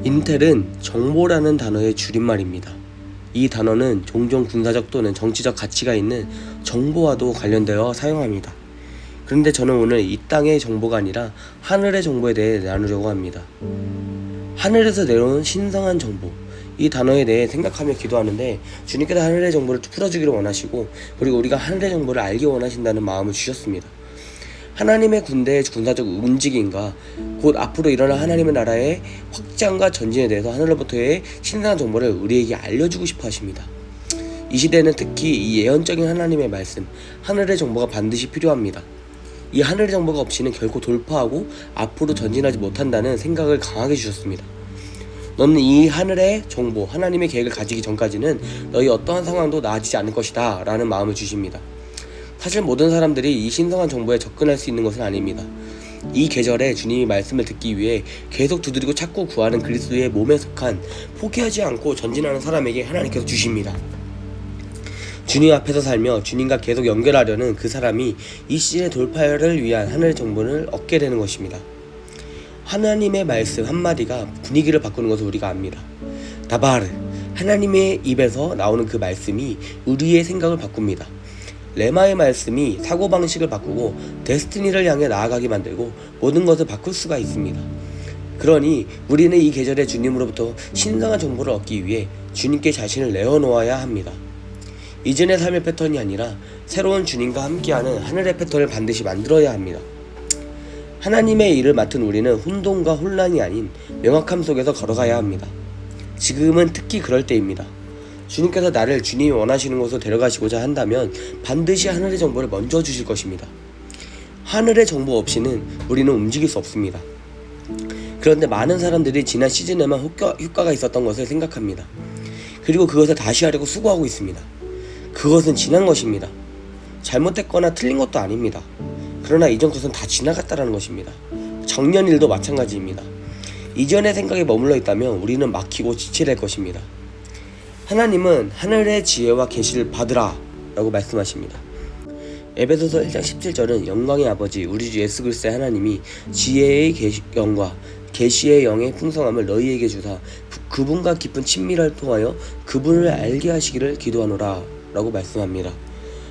인텔은 정보라는 단어의 줄임말입니다. 이 단어는 종종 군사적 또는 정치적 가치가 있는 정보와도 관련되어 사용합니다. 그런데 저는 오늘 이 땅의 정보가 아니라 하늘의 정보에 대해 나누려고 합니다. 하늘에서 내려온 신성한 정보, 이 단어에 대해 생각하며 기도하는데 주님께서 하늘의 정보를 풀어주기를 원하시고, 그리고 우리가 하늘의 정보를 알기 원하신다는 마음을 주셨습니다. 하나님의 군대의 군사적 움직임과 곧 앞으로 일어날 하나님의 나라의 확장과 전진에 대해서 하늘로부터의 신성한 정보를 우리에게 알려주고 싶어 하십니다. 이 시대에는 특히 이 예언적인 하나님의 말씀, 하늘의 정보가 반드시 필요합니다. 이 하늘의 정보가 없이는 결코 돌파하고 앞으로 전진하지 못한다는 생각을 강하게 주셨습니다. 너는 이 하늘의 정보, 하나님의 계획을 가지기 전까지는 너희 어떠한 상황도 나아지지 않을 것이다 라는 마음을 주십니다. 사실 모든 사람들이 이 신성한 정보에 접근할 수 있는 것은 아닙니다. 이 계절에 주님이 말씀을 듣기 위해 계속 두드리고 찾고 구하는 그리스도의 몸에 속한 포기하지 않고 전진하는 사람에게 하나님께서 주십니다. 주님 앞에서 살며 주님과 계속 연결하려는 그 사람이 이 시즌의 돌파를 위한 하늘의 정보를 얻게 되는 것입니다. 하나님의 말씀 한마디가 분위기를 바꾸는 것을 우리가 압니다. 다바르, 하나님의 입에서 나오는 그 말씀이 우리의 생각을 바꿉니다. 레마의 말씀이 사고방식을 바꾸고 데스티니를 향해 나아가게 만들고 모든 것을 바꿀 수가 있습니다. 그러니 우리는 이 계절에 주님으로부터 신성한 정보를 얻기 위해 주님께 자신을 내어놓아야 합니다. 이전의 삶의 패턴이 아니라 새로운 주님과 함께하는 하늘의 패턴을 반드시 만들어야 합니다. 하나님의 일을 맡은 우리는 혼돈과 혼란이 아닌 명확함 속에서 걸어가야 합니다. 지금은 특히 그럴 때입니다. 주님께서 나를 주님이 원하시는 곳으로 데려가시고자 한다면 반드시 하늘의 정보를 먼저 주실 것입니다. 하늘의 정보 없이는 우리는 움직일 수 없습니다. 그런데 많은 사람들이 지난 시즌에만 효과가 있었던 것을 생각합니다. 그리고 그것을 다시 하려고 수고하고 있습니다. 그것은 지난 것입니다. 잘못됐거나 틀린 것도 아닙니다. 그러나 이전 것은 다 지나갔다라는 것입니다. 작년 일도 마찬가지입니다. 이전의 생각에 머물러 있다면 우리는 막히고 지체될 것입니다. 하나님은 하늘의 지혜와 계시를 받으라 라고 말씀하십니다. 에베소서 1장 17절은 영광의 아버지 우리 주 예수 그리스도의 하나님이 지혜의 영과 계시의 영의 풍성함을 너희에게 주사 그분과 깊은 친밀을 통하여 그분을 알게 하시기를 기도하노라 라고 말씀합니다.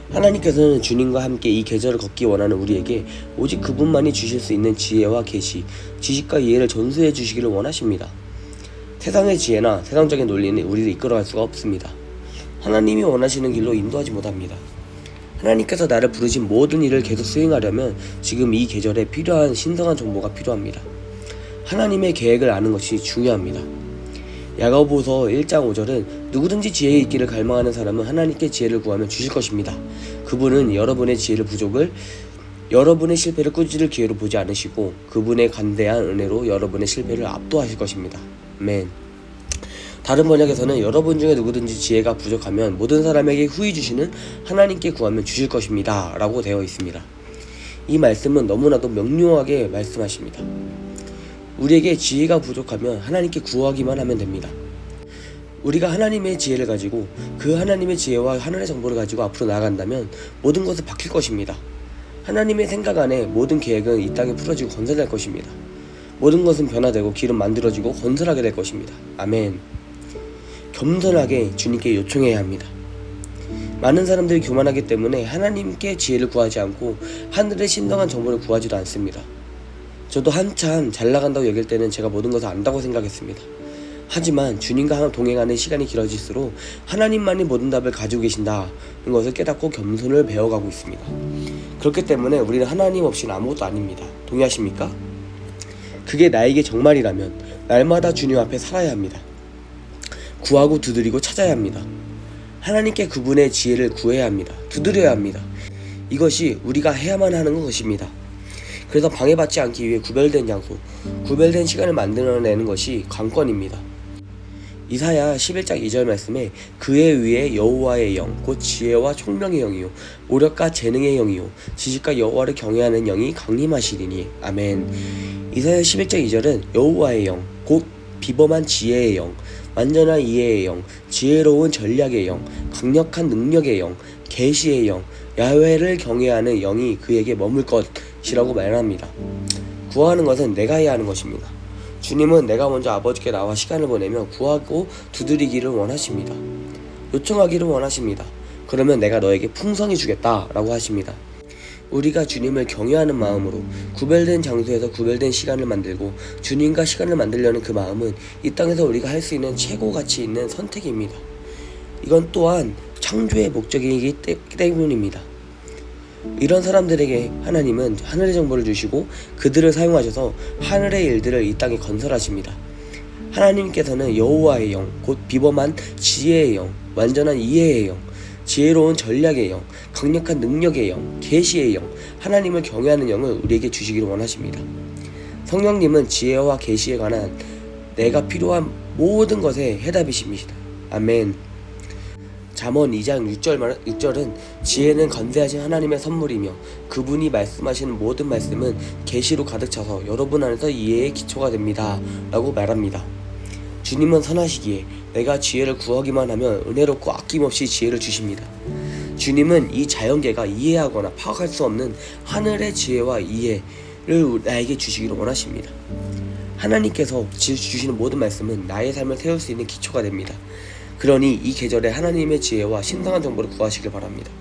하나님께서는 주님과 함께 이 계절을 걷기 원하는 우리에게 오직 그분만이 주실 수 있는 지혜와 계시, 지식과 이해를 전수해 주시기를 원하십니다. 세상의 지혜나 세상적인 논리는 우리를 이끌어갈 수가 없습니다. 하나님이 원하시는 길로 인도하지 못합니다. 하나님께서 나를 부르신 모든 일을 계속 수행하려면 지금 이 계절에 필요한 신성한 정보가 필요합니다. 하나님의 계획을 아는 것이 중요합니다. 야고보서 1장 5절은 누구든지 지혜에 있기를 갈망하는 사람은 하나님께 지혜를 구하면 주실 것입니다. 그분은 여러분의 여러분의 실패를 꾸짖을 기회로 보지 않으시고 그분의 관대한 은혜로 여러분의 실패를 압도하실 것입니다. 아멘. 다른 번역에서는 여러분 중에 누구든지 지혜가 부족하면 모든 사람에게 후히 주시는 하나님께 구하면 주실 것입니다 라고 되어 있습니다. 이 말씀은 너무나도 명료하게 말씀하십니다. 우리에게 지혜가 부족하면 하나님께 구하기만 하면 됩니다. 우리가 하나님의 지혜를 가지고 그 하나님의 지혜와 하늘의 정보를 가지고 앞으로 나아간다면 모든 것은 바뀔 것입니다. 하나님의 생각 안에 모든 계획은 이 땅에 풀어지고 건설될 것입니다. 모든 것은 변화되고 길은 만들어지고 건설하게 될 것입니다. 아멘. 겸손하게 주님께 요청해야 합니다. 많은 사람들이 교만하기 때문에 하나님께 지혜를 구하지 않고 하늘의 신성한 정보를 구하지도 않습니다. 저도 한참 잘 나간다고 여길 때는 제가 모든 것을 안다고 생각했습니다. 하지만 주님과 동행하는 시간이 길어질수록 하나님만이 모든 답을 가지고 계신다는 것을 깨닫고 겸손을 배워가고 있습니다. 그렇기 때문에 우리는 하나님 없이는 아무것도 아닙니다. 동의하십니까? 그게 나에게 정말이라면 날마다 주님 앞에 살아야 합니다. 구하고 두드리고 찾아야 합니다. 하나님께 그분의 지혜를 구해야 합니다. 두드려야 합니다. 이것이 우리가 해야만 하는 것입니다. 그래서 방해받지 않기 위해 구별된 장소, 구별된 시간을 만들어내는 것이 관건입니다. 이사야 11장 2절 말씀에 그의 위에 여호와의 영, 곧 지혜와 총명의 영이요 오력과 재능의 영이요 지식과 여호와를 경외하는 영이 강림하시리니. 아멘. 이사야 11장 2절은 여호와의 영, 곧 비범한 지혜의 영, 완전한 이해의 영, 지혜로운 전략의 영, 강력한 능력의 영, 계시의 영, 야훼를 경외하는 영이 그에게 머물 것이라고 말합니다. 구하는 것은 내가 해야 하는 것입니다. 주님은 내가 먼저 아버지께 나와 시간을 보내며 구하고 두드리기를 원하십니다. 요청하기를 원하십니다. 그러면 내가 너에게 풍성히 주겠다 라고 하십니다. 우리가 주님을 경외하는 마음으로 구별된 장소에서 구별된 시간을 만들고 주님과 시간을 만들려는 그 마음은 이 땅에서 우리가 할 수 있는 최고 가치 있는 선택입니다. 이건 또한 창조의 목적이기 때문입니다. 이런 사람들에게 하나님은 하늘의 정보를 주시고 그들을 사용하셔서 하늘의 일들을 이 땅에 건설하십니다. 하나님께서는 여호와의 영, 곧 비범한 지혜의 영, 완전한 이해의 영, 지혜로운 전략의 영, 강력한 능력의 영, 계시의 영, 하나님을 경외하는 영을 우리에게 주시기를 원하십니다. 성령님은 지혜와 계시에 관한 내가 필요한 모든 것의 해답이십니다. 아멘. 잠언 2장 6절은 지혜는 건세하신 하나님의 선물이며 그분이 말씀하시는 모든 말씀은 계시로 가득 차서 여러분 안에서 이해의 기초가 됩니다 라고 말합니다. 주님은 선하시기에 내가 지혜를 구하기만 하면 은혜롭고 아낌없이 지혜를 주십니다. 주님은 이 자연계가 이해하거나 파악할 수 없는 하늘의 지혜와 이해를 나에게 주시기를 원하십니다. 하나님께서 주시는 모든 말씀은 나의 삶을 세울 수 있는 기초가 됩니다. 그러니 이 계절에 하나님의 지혜와 신성한 정보를 구하시길 바랍니다.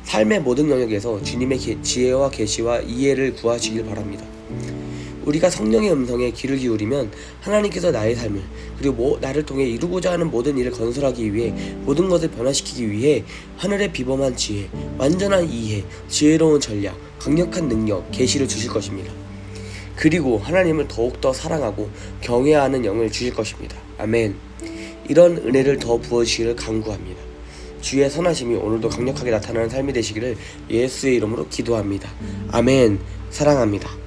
삶의 모든 영역에서 주님의 지혜와 계시와 이해를 구하시길 바랍니다. 우리가 성령의 음성에 귀를 기울이면 하나님께서 나의 삶을 그리고 나를 통해 이루고자 하는 모든 일을 건설하기 위해 모든 것을 변화시키기 위해 하늘의 비범한 지혜, 완전한 이해, 지혜로운 전략, 강력한 능력, 계시를 주실 것입니다. 그리고 하나님을 더욱더 사랑하고 경외하는 영을 주실 것입니다. 아멘. 이런 은혜를 더 부어주시기를 간구합니다. 주의 선하심이 오늘도 강력하게 나타나는 삶이 되시기를 예수의 이름으로 기도합니다. 아멘. 사랑합니다.